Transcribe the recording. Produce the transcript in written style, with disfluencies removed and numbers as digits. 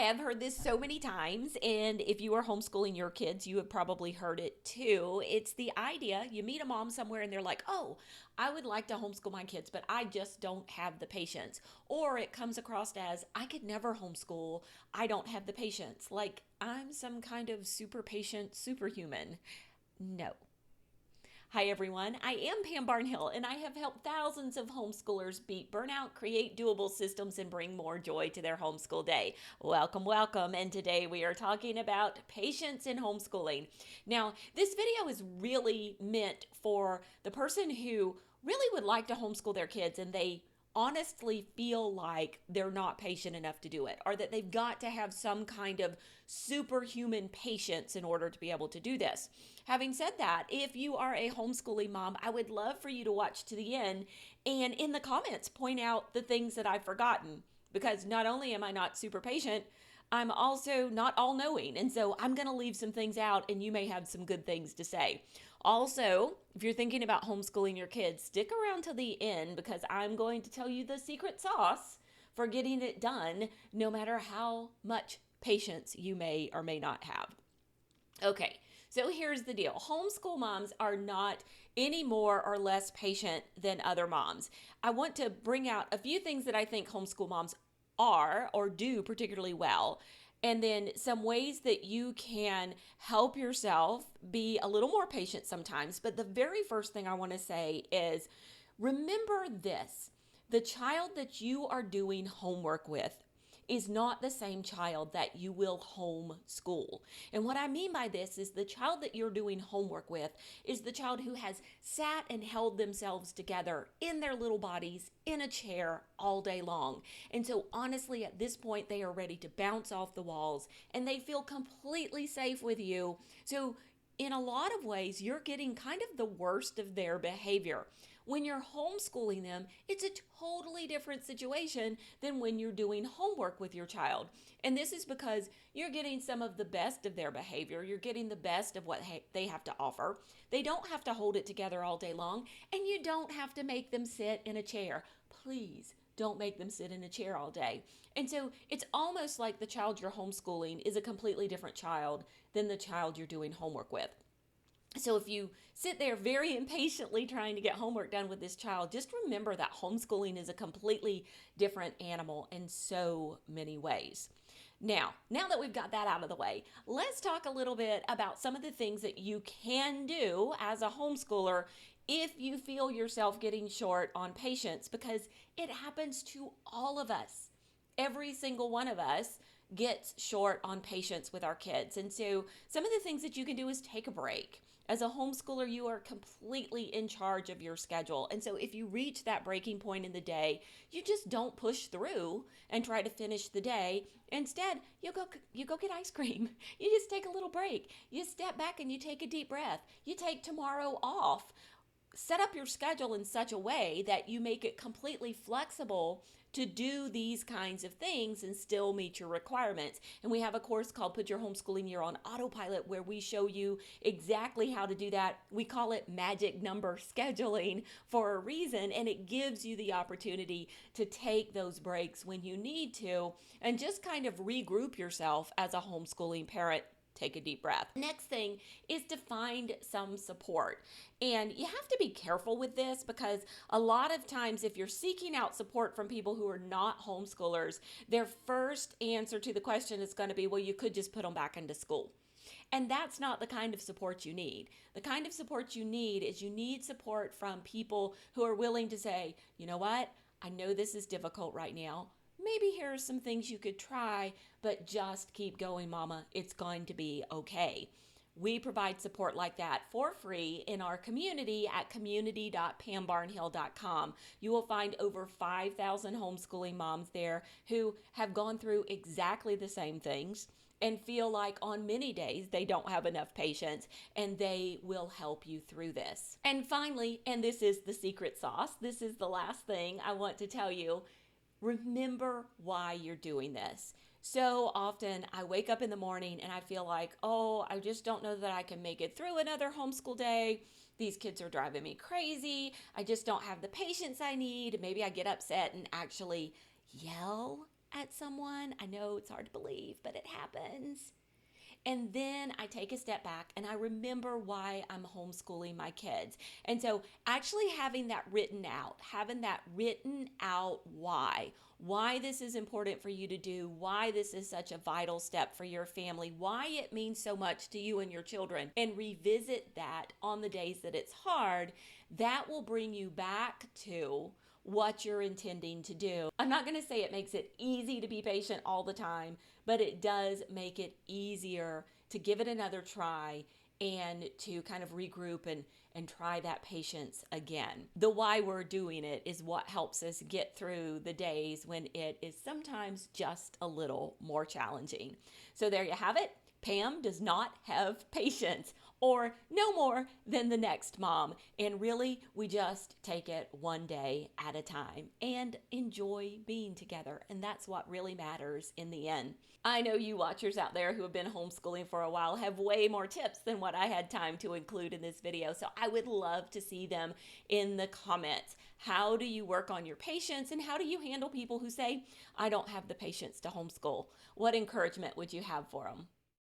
have heard this so many times, and if you are homeschooling your kids, you have probably heard it too. It's the idea you meet a mom somewhere and they're like, oh, I would like to homeschool my kids, but I just don't have the patience. Or it comes across as, I could never homeschool, I don't have the patience. Like I'm some kind of super patient superhuman. No. Hi, everyone. I am Pam Barnhill, and I have helped thousands of homeschoolers beat burnout, create doable systems, and bring more joy to their homeschool day. Welcome, welcome. And today we are talking about patience in homeschooling. Now, this video is really meant for the person who really would like to homeschool their kids and they honestly feel like they're not patient enough to do it, or that they've got to have some kind of superhuman patience in order to be able to do this. Having said that, if you are a homeschooling mom, I would love for you to watch to the end and in the comments point out the things that I've forgotten, because not only am I not super patient, I'm also not all knowing. And so I'm going to leave some things out and you may have some good things to say. Also, if you're thinking about homeschooling your kids, stick around till the end because I'm going to tell you the secret sauce for getting it done, no matter how much patience you may or may not have. Okay, so here's the deal. Homeschool moms are not any more or less patient than other moms. I want to bring out a few things that I think homeschool moms are or do particularly well, and then some ways that you can help yourself be a little more patient sometimes. But the very first thing I want to say is remember this: the child that you are doing homework with is not the same child that you will homeschool. And what I mean by this is the child that you're doing homework with is the child who has sat and held themselves together in their little bodies in a chair all day long. And so honestly, at this point, they are ready to bounce off the walls and they feel completely safe with you. So in a lot of ways, you're getting kind of the worst of their behavior. When you're homeschooling them, it's a totally different situation than when you're doing homework with your child. And this is because you're getting some of the best of their behavior. You're getting the best of what they have to offer. They don't have to hold it together all day long, and you don't have to make them sit in a chair. Please don't make them sit in a chair all day. And so it's almost like the child you're homeschooling is a completely different child than the child you're doing homework with. So if you sit there very impatiently trying to get homework done with this child, just remember that homeschooling is a completely different animal in so many ways. Now that we've got that out of the way, let's talk a little bit about some of the things that you can do as a homeschooler if you feel yourself getting short on patience, because it happens to all of us. Every single one of us gets short on patience with our kids. And so some of the things that you can do is take a break. As a homeschooler, you are completely in charge of your schedule. And so if you reach that breaking point in the day, you just don't push through and try to finish the day. Instead, you go get ice cream. You just take a little break. You step back and you take a deep breath. You take tomorrow off. Set up your schedule in such a way that you make it completely flexible to do these kinds of things and still meet your requirements. And we have a course called Put Your Homeschooling Year on Autopilot where we show you exactly how to do that. We call it magic number scheduling for a reason, and it gives you the opportunity to take those breaks when you need to and just kind of regroup yourself as a homeschooling parent. Take a deep breath. Next thing is to find some support. And you have to be careful with this because a lot of times if you're seeking out support from people who are not homeschoolers, their first answer to the question is going to be, well, you could just put them back into school. And that's not the kind of support you need. The kind of support you need is you need support from people who are willing to say, you know what? I know this is difficult right now. Maybe here are some things you could try, but just keep going, mama. It's going to be okay. We provide support like that for free in our community at community.pambarnhill.com. You will find over 5,000 homeschooling moms there who have gone through exactly the same things and feel like on many days they don't have enough patience, and they will help you through this. And finally, and this is the secret sauce, this is the last thing I want to tell you, remember why you're doing this. So often I wake up in the morning and I feel like, oh, I just don't know that I can make it through another homeschool day. These kids are driving me crazy. I just don't have the patience I need. Maybe I get upset and actually yell at someone. I know it's hard to believe, but it happens. And then I take a step back and I remember why I'm homeschooling my kids. And so actually having that written out why this is important for you to do, why this is such a vital step for your family, why it means so much to you and your children, and revisit that on the days that it's hard, that will bring you back to what you're intending to do. I'm not going to say it makes it easy to be patient all the time, but it does make it easier to give it another try and to kind of regroup and try that patience again. The why we're doing it is what helps us get through the days when it is sometimes just a little more challenging. So there you have it. Pam does not have patience, or no more than the next mom. And really, we just take it one day at a time and enjoy being together. And that's what really matters in the end. I know you watchers out there who have been homeschooling for a while have way more tips than what I had time to include in this video. So I would love to see them in the comments. How do you work on your patience, and how do you handle people who say, I don't have the patience to homeschool? What encouragement would you have for them?